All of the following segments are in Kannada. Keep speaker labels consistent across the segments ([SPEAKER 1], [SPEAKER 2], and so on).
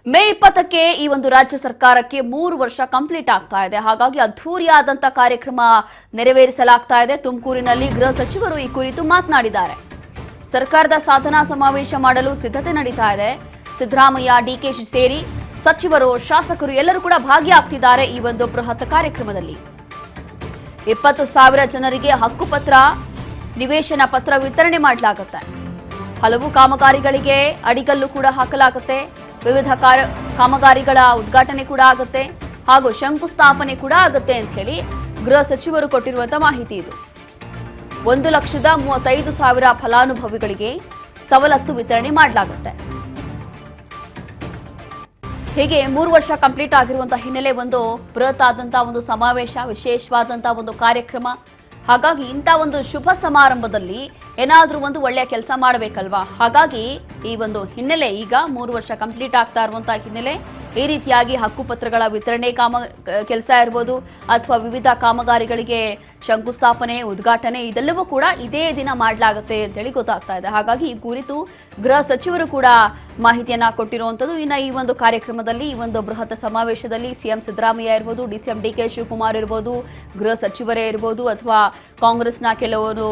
[SPEAKER 1] ಮೇ 20ಕ್ಕೆ ಈ ಒಂದು ರಾಜ್ಯ ಸರ್ಕಾರಕ್ಕೆ 3 ವರ್ಷ ಕಂಪ್ಲೀಟ್ ಆಗ್ತಾ ಇದೆ. ಹಾಗಾಗಿ ಅದ್ಧೂರಿಯಾದಂತ ಕಾರ್ಯಕ್ರಮ ನೆರವೇರಿಸಲಾಗ್ತಾ ಇದೆ. ತುಮಕೂರಿನಲ್ಲಿ ಗೃಹ ಸಚಿವರು ಈ ಕುರಿತು ಮಾತನಾಡಿದ್ದಾರೆ. ಸರ್ಕಾರದ ಸಾಧನಾ ಸಮಾವೇಶ ಮಾಡಲು ಸಿದ್ಧತೆ ನಡೀತಾ ಇದೆ. ಸಿದ್ದರಾಮಯ್ಯ, ಡಿಕೆಶಿ ಸೇರಿ ಸಚಿವರು, ಶಾಸಕರು ಎಲ್ಲರೂ ಕೂಡ ಭಾಗಿಯಾಗ್ತಿದ್ದಾರೆ ಈ ಒಂದು ಬೃಹತ್ ಕಾರ್ಯಕ್ರಮದಲ್ಲಿ. 20,000 ಜನರಿಗೆ ಹಕ್ಕುಪತ್ರ, ನಿವೇಶನ ಪತ್ರ ವಿತರಣೆ ಮಾಡಲಾಗುತ್ತೆ. ಹಲವು ಕಾಮಗಾರಿಗಳಿಗೆ ಅಡಿಗಲ್ಲು ಕೂಡ ಹಾಕಲಾಗುತ್ತೆ. ವಿವಿಧ ಕಾಮಗಾರಿಗಳ ಉದ್ಘಾಟನೆ ಕೂಡ ಆಗುತ್ತೆ ಹಾಗೂ ಶಂಕುಸ್ಥಾಪನೆ ಕೂಡ ಆಗುತ್ತೆ ಅಂತ ಹೇಳಿ ಗೃಹ ಸಚಿವರು ಕೊಟ್ಟಿರುವಂತಹ ಮಾಹಿತಿ ಇದು. 1,35,000 ಫಲಾನುಭವಿಗಳಿಗೆ ಸವಲತ್ತು ವಿತರಣೆ ಮಾಡಲಾಗುತ್ತೆ. ಹೀಗೆ 3 ವರ್ಷ ಕಂಪ್ಲೀಟ್ ಆಗಿರುವಂತಹ ಹಿನ್ನೆಲೆ ಒಂದು ಬೃಹತ್ ಆದಂತಹ ಒಂದು ಸಮಾವೇಶ, ವಿಶೇಷವಾದಂತಹ ಒಂದು ಕಾರ್ಯಕ್ರಮ. ಹಾಗಾಗಿ ಇಂಥ ಒಂದು ಶುಭ ಸಮಾರಂಭದಲ್ಲಿ ಏನಾದ್ರೂ ಒಂದು ಒಳ್ಳೆಯ ಕೆಲಸ ಮಾಡಬೇಕಲ್ವಾ. ಹಾಗಾಗಿ ಈ ಒಂದು ಹಿನ್ನೆಲೆ ಈಗ 3 ವರ್ಷ ಕಂಪ್ಲೀಟ್ ಆಗ್ತಾ ಇರುವಂತಹ ಹಿನ್ನೆಲೆ ಈ ರೀತಿಯಾಗಿ ಹಕ್ಕುಪತ್ರಗಳ ವಿತರಣೆ ಕೆಲಸ ಇರ್ಬೋದು ಅಥವಾ ವಿವಿಧ ಕಾಮಗಾರಿಗಳಿಗೆ ಶಂಕುಸ್ಥಾಪನೆ, ಉದ್ಘಾಟನೆ ಇದೆಲ್ಲವೂ ಕೂಡ ಇದೇ ದಿನ ಮಾಡಲಾಗುತ್ತೆ ಅಂತೇಳಿ ಗೊತ್ತಾಗ್ತಾ ಇದೆ. ಹಾಗಾಗಿ ಈ ಕುರಿತು ಗೃಹ ಸಚಿವರು ಕೂಡ ಮಾಹಿತಿಯನ್ನ ಕೊಟ್ಟಿರುವಂತದ್ದು. ಇನ್ನು ಈ ಒಂದು ಕಾರ್ಯಕ್ರಮದಲ್ಲಿ, ಈ ಒಂದು ಬೃಹತ್ ಸಮಾವೇಶದಲ್ಲಿ ಸಿಎಂ ಸಿದ್ದರಾಮಯ್ಯ ಇರ್ಬೋದು, ಡಿಸಿಎಂ ಡಿಕೆ ಶಿವಕುಮಾರ್ ಇರ್ಬೋದು, ಗೃಹ ಸಚಿವರೇ ಇರ್ಬೋದು ಅಥವಾ ಕಾಂಗ್ರೆಸ್ನ ಕೆಲವರು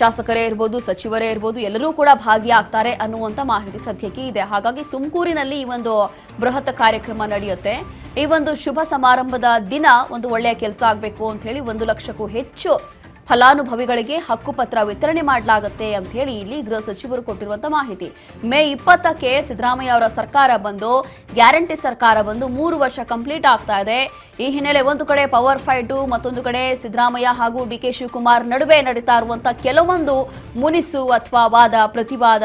[SPEAKER 1] ಶಾಸಕರೇ ಇರ್ಬೋದು, ಸಚಿವರೇ ಇರ್ಬೋದು, ಎಲ್ಲರೂ ಕೂಡ ಭಾಗಿಯಾಗ್ತಾರೆ ಅನ್ನುವಂತ ಮಾಹಿತಿ ಸದ್ಯಕ್ಕೆ ಇದೆ. ಹಾಗಾಗಿ ತುಮಕೂರಿನಲ್ಲಿ ಈ ಒಂದು ಬೃಹತ್ ಕಾರ್ಯಕ್ರಮ ನಡೆಯುತ್ತೆ. ಈ ಒಂದು ಶುಭ ಸಮಾರಂಭದ ದಿನ ಒಂದು ಒಳ್ಳೆಯ ಕೆಲಸ ಆಗಬೇಕು ಅಂತ ಹೇಳಿ 1 ಲಕ್ಷಕ್ಕೂ ಹೆಚ್ಚು ಫಲಾನುಭವಿಗಳಿಗೆ ಹಕ್ಕುಪತ್ರ ವಿತರಣೆ ಮಾಡಲಾಗುತ್ತೆ ಅಂತ ಹೇಳಿ ಇಲ್ಲಿ ಗೃಹ ಸಚಿವರು ಕೊಟ್ಟಿರುವಂತಹ ಮಾಹಿತಿ. ಮೇ 20ಕ್ಕೆ ಸಿದ್ದರಾಮಯ್ಯ ಅವರ ಸರ್ಕಾರ ಬಂದು, ಗ್ಯಾರಂಟಿ ಸರ್ಕಾರ ಬಂದು 3 ವರ್ಷ ಕಂಪ್ಲೀಟ್ ಆಗ್ತಾ ಇದೆ. ಈ ಹಿನ್ನೆಲೆ ಒಂದು ಕಡೆ ಪವರ್ ಫೈಟು, ಮತ್ತೊಂದು ಕಡೆ ಸಿದ್ದರಾಮಯ್ಯ ಹಾಗೂ ಡಿಕೆ ಶಿವಕುಮಾರ್ ನಡುವೆ ನಡೀತಾ ಇರುವಂತಹ ಕೆಲವೊಂದು ಮುನಿಸು ಅಥವಾ ವಾದ ಪ್ರತಿವಾದ,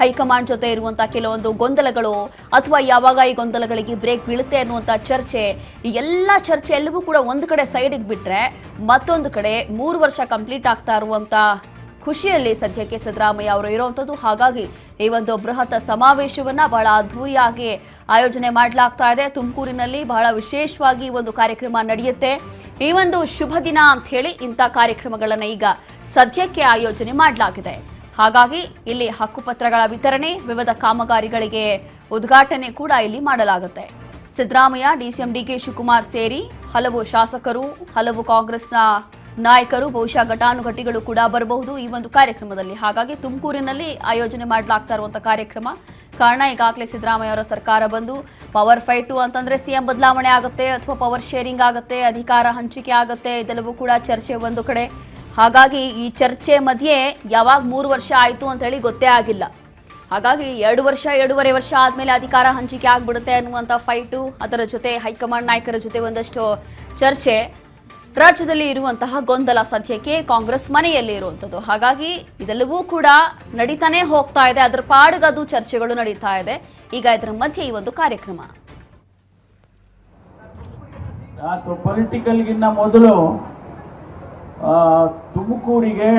[SPEAKER 1] ಹೈಕಮಾಂಡ್ ಜೊತೆ ಇರುವಂತಹ ಕೆಲವೊಂದು ಗೊಂದಲಗಳು ಅಥವಾ ಯಾವಾಗ ಈ ಗೊಂದಲಗಳಿಗೆ ಬ್ರೇಕ್ ಬೀಳುತ್ತೆ ಅನ್ನುವಂಥ ಚರ್ಚೆ, ಈ ಎಲ್ಲ ಚರ್ಚೆ ಎಲ್ಲವೂ ಕೂಡ ಒಂದು ಕಡೆ ಸೈಡಿಗೆ ಬಿಟ್ರೆ ಮತ್ತೊಂದು ಕಡೆ 3 ವರ್ಷ ಕಂಪ್ಲೀಟ್ ಆಗ್ತಾ ಇರುವಂತ ಖುಷಿಯಲ್ಲಿ ಸದ್ಯಕ್ಕೆ ಸಿದ್ದರಾಮಯ್ಯ ಅವರು ಇರುವಂತದ್ದು. ಹಾಗಾಗಿ ಈ ಒಂದು ಬೃಹತ್ ಸಮಾವೇಶವನ್ನ ಬಹಳ ಅದ್ಧೂರಿಯಾಗಿ ಆಯೋಜನೆ ಮಾಡಲಾಗ್ತಾ ಇದೆ. ತುಮಕೂರಿನಲ್ಲಿ ಬಹಳ ವಿಶೇಷವಾಗಿ ಒಂದು ಕಾರ್ಯಕ್ರಮ ನಡೆಯುತ್ತೆ. ಈ ಒಂದು ಶುಭ ದಿನ ಅಂತ ಹೇಳಿ ಇಂಥ ಕಾರ್ಯಕ್ರಮಗಳನ್ನ ಈಗ ಸದ್ಯಕ್ಕೆ ಆಯೋಜನೆ ಮಾಡಲಾಗಿದೆ. ಹಾಗಾಗಿ ಇಲ್ಲಿ ಹಕ್ಕುಪತ್ರಗಳ ವಿತರಣೆ, ವಿವಿಧ ಕಾಮಗಾರಿಗಳಿಗೆ ಉದ್ಘಾಟನೆ ಕೂಡ ಇಲ್ಲಿ ಮಾಡಲಾಗುತ್ತೆ. ಸಿದ್ದರಾಮಯ್ಯ, ಡಿಸಿಎಂ ಡಿಕೆ ಶಿವಕುಮಾರ್ ಸೇರಿ ಹಲವು ಶಾಸಕರು, ಹಲವು ಕಾಂಗ್ರೆಸ್ನ ನಾಯಕರು, ಬಹುಶಃ ಘಟಾನುಘಟಿಗಳು ಕೂಡ ಬರಬಹುದು ಈ ಒಂದು ಕಾರ್ಯಕ್ರಮದಲ್ಲಿ. ಹಾಗಾಗಿ ತುಮಕೂರಿನಲ್ಲಿ ಆಯೋಜನೆ ಮಾಡಲಾಗ್ತಾ ಇರುವಂತಹ ಕಾರ್ಯಕ್ರಮ. ಕಾರಣ, ಈಗಾಗಲೇ ಸಿದ್ದರಾಮಯ್ಯ ಅವರ ಸರ್ಕಾರ ಬಂದು ಪವರ್ ಫೈಟು ಅಂತಂದ್ರೆ ಸಿಎಂ ಬದಲಾವಣೆ ಆಗುತ್ತೆ ಅಥವಾ ಪವರ್ ಶೇರಿಂಗ್ ಆಗುತ್ತೆ, ಅಧಿಕಾರ ಹಂಚಿಕೆ ಆಗುತ್ತೆ, ಇದೆಲ್ಲವೂ ಕೂಡ ಚರ್ಚೆ ಒಂದು ಕಡೆ. ಹಾಗಾಗಿ ಈ ಚರ್ಚೆ ಮಧ್ಯೆ ಯಾವಾಗ 3 ವರ್ಷ ಆಯಿತು ಅಂತ ಹೇಳಿ ಗೊತ್ತೇ ಆಗಿಲ್ಲ. ಹಾಗಾಗಿ 2 ವರ್ಷ, 2.5 ವರ್ಷ ಆದ್ಮೇಲೆ ಅಧಿಕಾರ ಹಂಚಿಕೆ ಆಗ್ಬಿಡುತ್ತೆ ಅನ್ನುವಂಥ ಫೈಟು, ಅದರ ಜೊತೆ ಹೈಕಮಾಂಡ್ ನಾಯಕರ ಜೊತೆ ಒಂದಷ್ಟು ಚರ್ಚೆ, ರಾಜ್ಯದಲ್ಲಿ ಇರುವಂತಹ ಗೊಂದಲ ಸದ್ಯಕ್ಕೆ ಕಾಂಗ್ರೆಸ್ ಮನೆಯಲ್ಲಿ ಇರುವಂಥದ್ದು. ಹಾಗಾಗಿ ಇದೆಲ್ಲವೂ ಕೂಡ ನಡೀತಾನೆ ಹೋಗ್ತಾ ಇದೆ. ಅದರ ಪಾಡಿಗದು ಚರ್ಚೆಗಳು ನಡೀತಾ ಇದೆ. ಈಗ ಇದರ ಮಧ್ಯೆ ಈ ಒಂದು ಕಾರ್ಯಕ್ರಮ
[SPEAKER 2] ಪೊಲಿಟಿಕಲ್ಗಿನ್ನ ಮೊದಲು ತುಮಕೂರಿಗೆ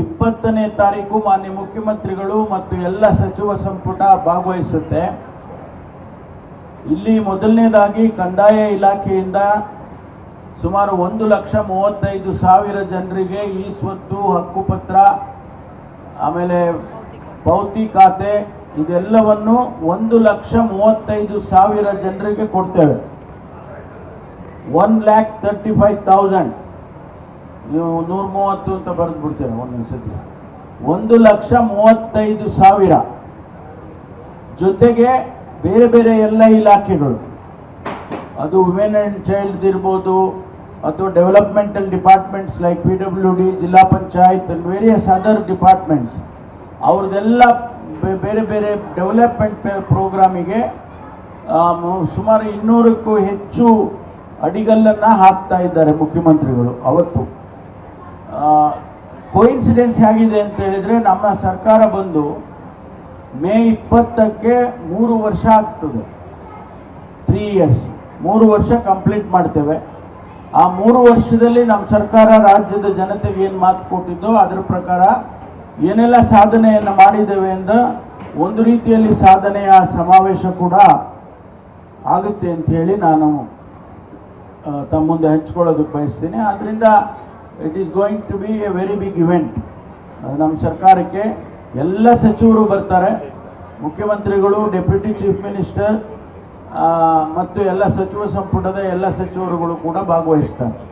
[SPEAKER 2] 20ನೇ ತಾರೀಕು ಮಾನ್ಯ ಮುಖ್ಯಮಂತ್ರಿಗಳು ಮತ್ತು ಎಲ್ಲ ಸಚಿವ ಸಂಪುಟ ಭಾಗವಹಿಸುತ್ತೆ. ಇಲ್ಲಿ ಮೊದಲನೇದಾಗಿ ಕಂದಾಯ ಇಲಾಖೆಯಿಂದ ಸುಮಾರು 1,35,000 ಜನರಿಗೆ ಈ ಸ್ವತ್ತು, ಹಕ್ಕುಪತ್ರ, ಆಮೇಲೆ ಪೌತಿ ಖಾತೆ ಇದೆಲ್ಲವನ್ನು 1,35,000 ಜನರಿಗೆ ಕೊಡ್ತೇವೆ. 1,35,000 ನೀವು 130 ಅಂತ ಬರೆದು ಬಿಡ್ತೇವೆ ಒಂದೊಂದು ಸತಿ. 1,35,000 ಜೊತೆಗೆ ಬೇರೆ ಬೇರೆ ಎಲ್ಲ ಇಲಾಖೆಗಳು, ಅದು ವುಮೆನ್ ಆ್ಯಂಡ್ ಚೈಲ್ಡ್ ಇರ್ಬೋದು ಅಥವಾ developmental departments like PWD, Zilla Panchayat and various other departments, ಅವ್ರದ್ದೆಲ್ಲ ಬೇರೆ ಬೇರೆ ಡೆವಲಪ್ಮೆಂಟ್ ಪ್ರೋಗ್ರಾಮಿಗೆ ಸುಮಾರು 200ಕ್ಕೂ ಹೆಚ್ಚು ಅಡಿಗಲ್ಲನ್ನು ಹಾಕ್ತಾ ಇದ್ದಾರೆ ಮುಖ್ಯಮಂತ್ರಿಗಳು. ಅವತ್ತು ಕೋಇನ್ಸಿಡೆನ್ಸ್ ಹೇಗಿದೆ ಅಂತ ಹೇಳಿದರೆ, ನಮ್ಮ ಸರ್ಕಾರ ಬಂದು ಮೇ 20ಕ್ಕೆ 3 ವರ್ಷ ಆಗ್ತದೆ. 3 ಇಯರ್ಸ್, 3 ವರ್ಷ ಕಂಪ್ಲೀಟ್ ಮಾಡ್ತೇವೆ. ಆ 3 ವರ್ಷದಲ್ಲಿ ನಮ್ಮ ಸರ್ಕಾರ ರಾಜ್ಯದ ಜನತೆಗೆ ಏನು ಮಾತು ಕೊಟ್ಟಿದ್ದೋ ಅದರ ಪ್ರಕಾರ ಏನೆಲ್ಲ ಸಾಧನೆಯನ್ನು ಮಾಡಿದ್ದೇವೆ ಅಂತ ಒಂದು ರೀತಿಯಲ್ಲಿ ಸಾಧನೆಯ ಸಮಾವೇಶ ಕೂಡ ಆಗುತ್ತೆ ಅಂತ ಹೇಳಿ ನಾನು ತಮ್ಮ ಮುಂದೆ ಹಂಚ್ಕೊಳ್ಳೋದಕ್ಕೆ ಬಯಸ್ತೀನಿ. ಆದ್ದರಿಂದ it is going to be a very big event. ನಮ್ಮ ಸರ್ಕಾರಕ್ಕೆ ಎಲ್ಲ ಸಚಿವರು ಬರ್ತಾರೆ, ಮುಖ್ಯಮಂತ್ರಿಗಳು, ಡೆಪ್ಯೂಟಿ ಚೀಫ್ ಮಿನಿಸ್ಟರ್ ಮತ್ತು ಎಲ್ಲ ಸಚಿವ ಸಂಪುಟದ ಎಲ್ಲ ಸಚಿವರುಗಳು ಕೂಡ ಭಾಗವಹಿಸ್ತಾರೆ.